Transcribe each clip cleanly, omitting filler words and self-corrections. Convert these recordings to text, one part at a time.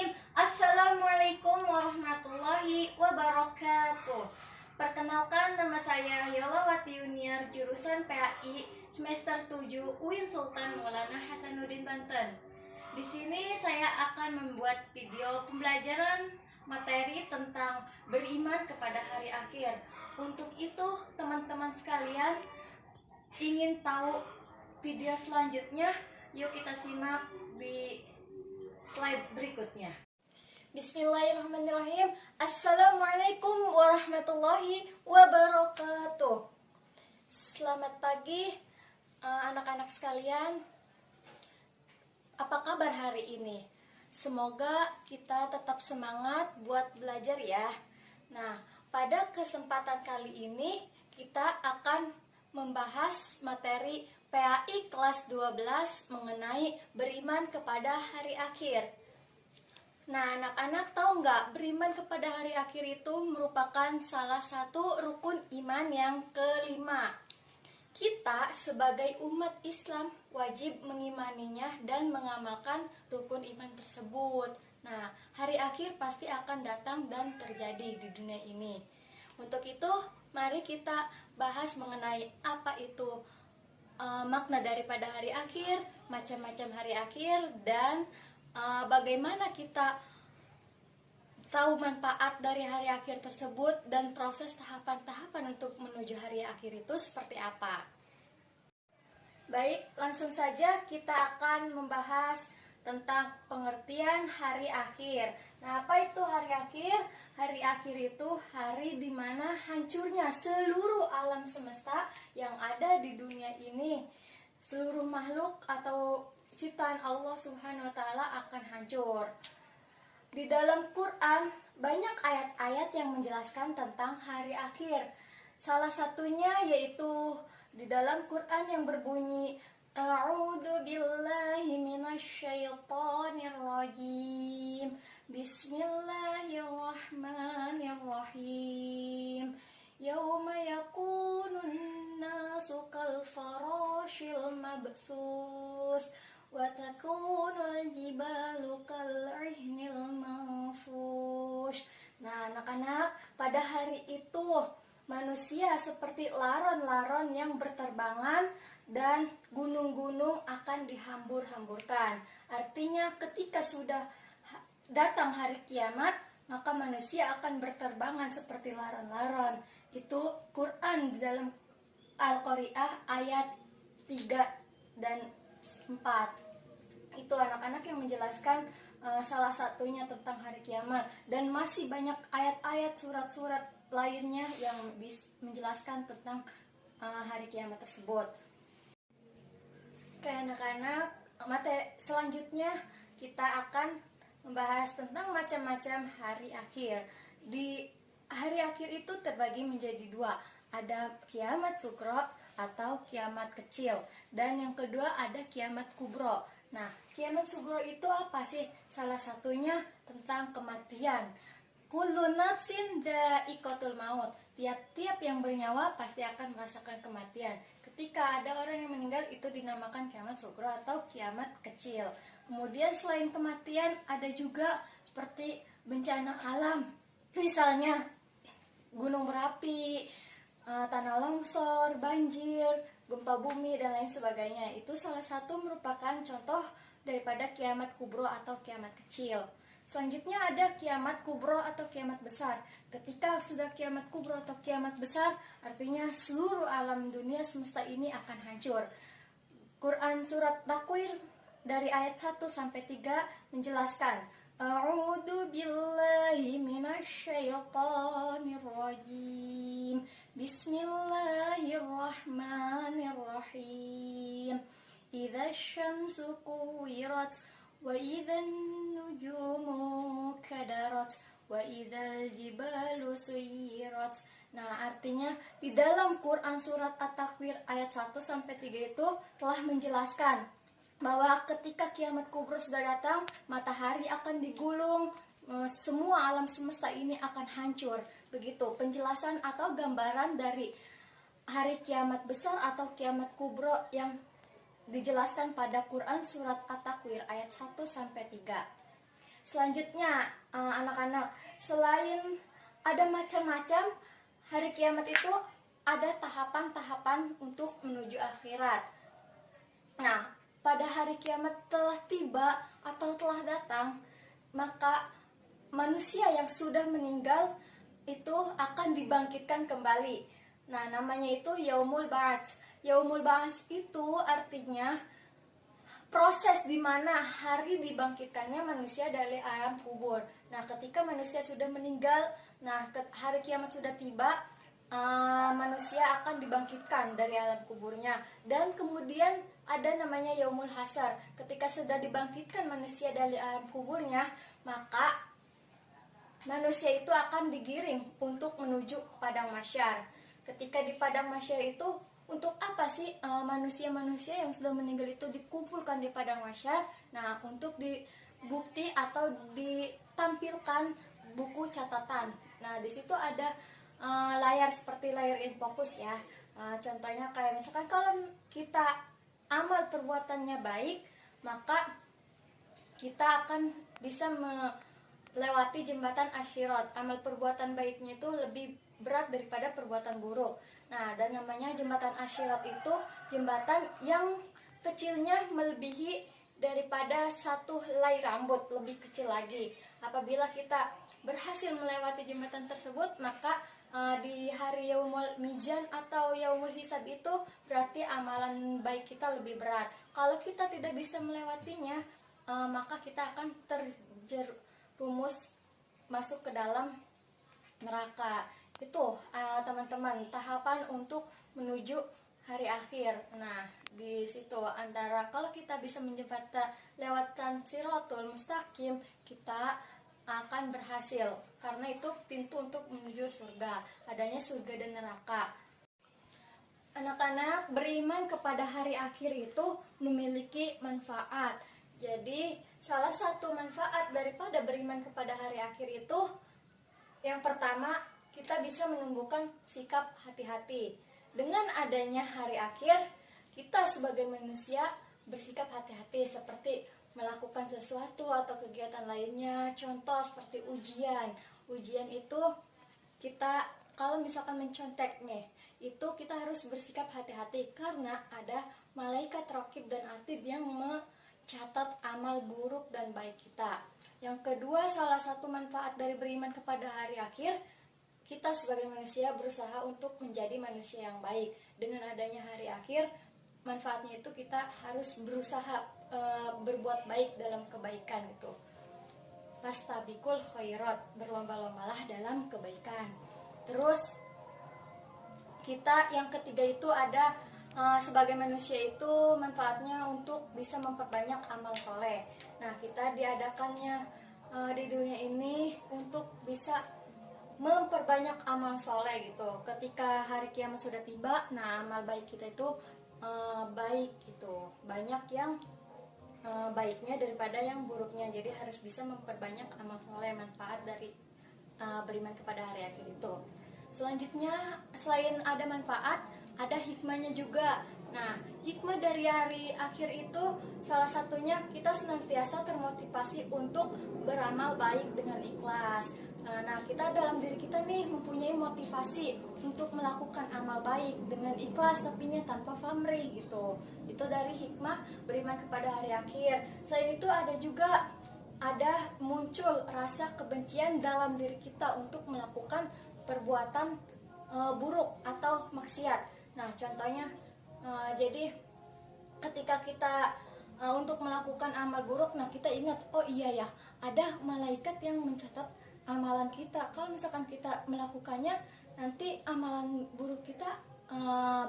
Bismillahirrahmanirrahim. Assalamualaikum warahmatullahi wabarakatuh. Perkenalkan, nama saya Yolawati Yuniar, jurusan PAI semester 7 UIN Sultan Maulana Hasanuddin Banten. Di sini saya akan membuat video pembelajaran materi tentang beriman kepada hari akhir. Untuk itu, teman-teman sekalian, ingin tahu video selanjutnya? Yuk kita simak di slide berikutnya. Bismillahirrahmanirrahim. Assalamualaikum warahmatullahi wabarakatuh. Selamat pagi anak-anak sekalian. Apa kabar hari ini? Semoga kita tetap semangat buat belajar ya. Nah, pada kesempatan kali ini kita akan membahas materi PAI kelas 12 mengenai beriman kepada hari akhir. Nah, anak-anak tahu nggak, beriman kepada hari akhir itu merupakan salah satu rukun iman yang kelima. Kita sebagai umat Islam wajib mengimaninya dan mengamalkan rukun iman tersebut. Nah, hari akhir pasti akan datang dan terjadi di dunia ini. Untuk itu, mari kita bahas mengenai apa itu makna daripada hari akhir, macam-macam hari akhir, dan bagaimana kita tahu manfaat dari hari akhir tersebut dan proses tahapan-tahapan untuk menuju hari akhir itu seperti apa. Baik, langsung saja kita akan membahas tentang pengertian hari akhir. Nah, apa itu hari akhir? Hari akhir itu hari di mana hancurnya seluruh alam semesta yang ada di dunia ini. Seluruh makhluk atau ciptaan Allah Subhanahu wa taala akan hancur. Di dalam Quran banyak ayat-ayat yang menjelaskan tentang hari akhir. Salah satunya yaitu di dalam Quran yang berbunyi A'udzu billahi minasyaitonir rajim. Bismillahirrahmanirrahim. Yauma yakunun nasu kal farashil mabthus wa takunul jibalu kal ihnil manfush. Nah, anak-anak, pada hari itu manusia seperti laron-laron yang berterbangan dan gunung-gunung akan dihambur-hamburkan. Artinya ketika sudah datang hari kiamat, maka manusia akan berterbangan seperti laron-laron. Itu Quran di dalam Al-Qari'ah ayat 3 dan 4. Itu anak-anak yang menjelaskan salah satunya tentang hari kiamat. Dan masih banyak ayat-ayat surat-surat lainnya yang menjelaskan tentang hari kiamat tersebut. Oke anak-anak, selanjutnya kita akan membahas tentang macam-macam hari akhir. Di hari akhir itu terbagi menjadi dua. Ada kiamat sugro atau kiamat kecil. Dan yang kedua ada kiamat kubro. Nah, kiamat sugro itu apa sih? Salah satunya tentang kematian. Kullu nafsin dha'iqatul maut. Tiap-tiap yang bernyawa pasti akan merasakan kematian. Ketika ada orang yang meninggal, itu dinamakan kiamat sugro atau kiamat kecil. Kemudian selain kematian ada juga seperti bencana alam. Misalnya gunung berapi, tanah longsor, banjir, gempa bumi dan lain sebagainya. Itu salah satu merupakan contoh daripada kiamat kubro atau kiamat kecil. Selanjutnya ada kiamat kubro atau kiamat besar. Ketika sudah kiamat kubro atau kiamat besar, artinya seluruh alam dunia semesta ini akan hancur. Quran surat Takwir dari ayat 1 sampai 3 menjelaskan A'udzu billahi minasyaitonir rajim. Bismillahirrahmanirrahim. Idza syamsu kuwirat wa idzan nujumu kadarat wa idzal jibalu suyirat. Nah, artinya di dalam Quran surat At-Takwir ayat 1 sampai 3 itu telah menjelaskan bahwa ketika kiamat kubro sudah datang, matahari akan digulung, semua alam semesta ini akan hancur. Begitu penjelasan atau gambaran dari hari kiamat besar atau kiamat kubro yang dijelaskan pada Quran surat At-Takwir ayat 1 sampai 3. Selanjutnya, anak-anak, selain ada macam-macam, hari kiamat itu ada tahapan-tahapan untuk menuju akhirat. Nah, pada hari kiamat telah tiba atau telah datang, maka manusia yang sudah meninggal itu akan dibangkitkan kembali. Nah, namanya itu Yaumul Ba'ats. Yaumul Ba'ats itu artinya proses di mana hari dibangkitkannya manusia dari alam kubur. Nah, ketika manusia sudah meninggal, nah hari kiamat sudah tiba, manusia akan dibangkitkan dari alam kuburnya. Dan kemudian ada namanya Yaumul Hasar. Ketika sudah dibangkitkan manusia dari alam kuburnya, maka manusia itu akan digiring untuk menuju ke padang mahsyar. Ketika di padang mahsyar itu, untuk apa sih manusia-manusia yang sudah meninggal itu dikumpulkan di padang mahsyar? Nah, untuk dibukti atau ditampilkan buku catatan. Nah, di situ ada layar seperti layar infocus ya. Contohnya kayak misalkan kalau kita amal perbuatannya baik, maka kita akan bisa melewati jembatan Asyirat. Amal perbuatan baiknya itu lebih berat daripada perbuatan buruk. Nah, dan namanya jembatan Asyirat itu jembatan yang kecilnya melebihi daripada satu helai rambut, lebih kecil lagi. Apabila kita berhasil melewati jembatan tersebut, maka di hari Yaumul Mizan atau Yaumul Hisab itu berarti amalan baik kita lebih berat. Kalau kita tidak bisa melewatinya, maka kita akan terjerumus masuk ke dalam neraka. Itu teman-teman tahapan untuk menuju hari akhir. Nah, di situ antara kalau kita bisa lewatkan Shirathul Mustaqim, kita akan berhasil, karena itu pintu untuk menuju surga. Adanya surga dan neraka. Anak-anak, beriman kepada hari akhir itu memiliki manfaat. Jadi salah satu manfaat daripada beriman kepada hari akhir itu, yang pertama, kita bisa menumbuhkan sikap hati-hati. Dengan adanya hari akhir, kita sebagai manusia bersikap hati-hati seperti melakukan sesuatu atau kegiatan lainnya. Contoh seperti ujian. Ujian itu kita kalau misalkan mencontek nih, itu kita harus bersikap hati-hati karena ada malaikat raqib dan atid yang mencatat amal buruk dan baik kita. Yang kedua, salah satu manfaat dari beriman kepada hari akhir, kita sebagai manusia berusaha untuk menjadi manusia yang baik. Dengan adanya hari akhir, manfaatnya itu kita harus berusaha berbuat baik dalam kebaikan itu. Fastabiqul khairat, berlomba-lombalah dalam kebaikan. Terus kita yang ketiga itu ada sebagai manusia itu manfaatnya untuk bisa memperbanyak amal soleh. Nah, kita diadakannya di dunia ini untuk bisa memperbanyak amal soleh gitu. Ketika hari kiamat sudah tiba, nah amal baik kita itu baik gitu, banyak yang baiknya daripada yang buruknya. Jadi harus bisa memperbanyak amal soleh, manfaat dari beriman kepada hari akhir itu. Selanjutnya, selain ada manfaat, ada hikmahnya juga. Nah, hikmah dari hari akhir itu salah satunya kita senantiasa termotivasi untuk beramal baik dengan ikhlas. Nah, kita dalam diri kita nih mempunyai motivasi untuk melakukan amal baik dengan ikhlas, tapinya tanpa pamrih gitu. Itu dari hikmah beriman kepada hari akhir. Selain itu ada muncul rasa kebencian dalam diri kita untuk melakukan perbuatan buruk atau maksiat. Nah, contohnya jadi ketika kita untuk melakukan amal buruk, nah kita ingat, oh iya ya, ada malaikat yang mencatat amalan kita. Kalau misalkan kita melakukannya, nanti amalan buruk kita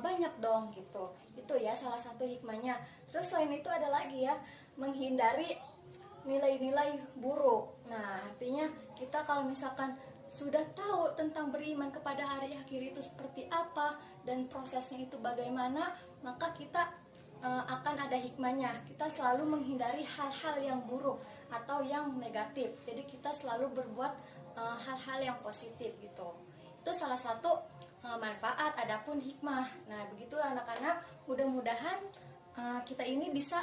banyak dong gitu. Itu ya salah satu hikmahnya. Terus selain itu ada lagi ya, menghindari nilai-nilai buruk. Nah, artinya kita kalau misalkan sudah tahu tentang beriman kepada hari akhir itu seperti apa dan prosesnya itu bagaimana, maka kita akan ada hikmahnya. Kita selalu menghindari hal-hal yang buruk atau yang negatif. Jadi kita selalu berbuat hal-hal yang positif gitu. Itu salah satu manfaat, adapun hikmah. Nah, begitulah anak-anak, mudah-mudahan kita ini bisa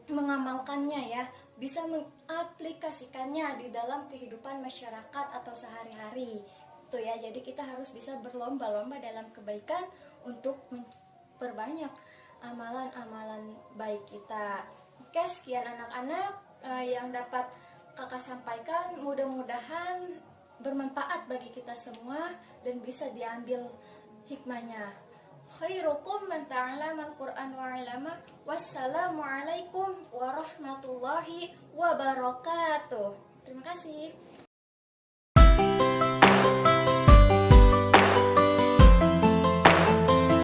mengamalkannya ya, bisa mengaplikasikannya di dalam kehidupan masyarakat atau sehari-hari. Tuh ya, jadi kita harus bisa berlomba-lomba dalam kebaikan untuk memperbanyak amalan-amalan baik kita. Oke, sekian anak-anak yang dapat kakak sampaikan. Mudah-mudahan bermanfaat bagi kita semua dan bisa diambil hikmahnya. Khairukum man ta'allama al-Qur'an wa 'allama. Wassalamualaikum warahmatullahi wabarakatuh. Terima kasih.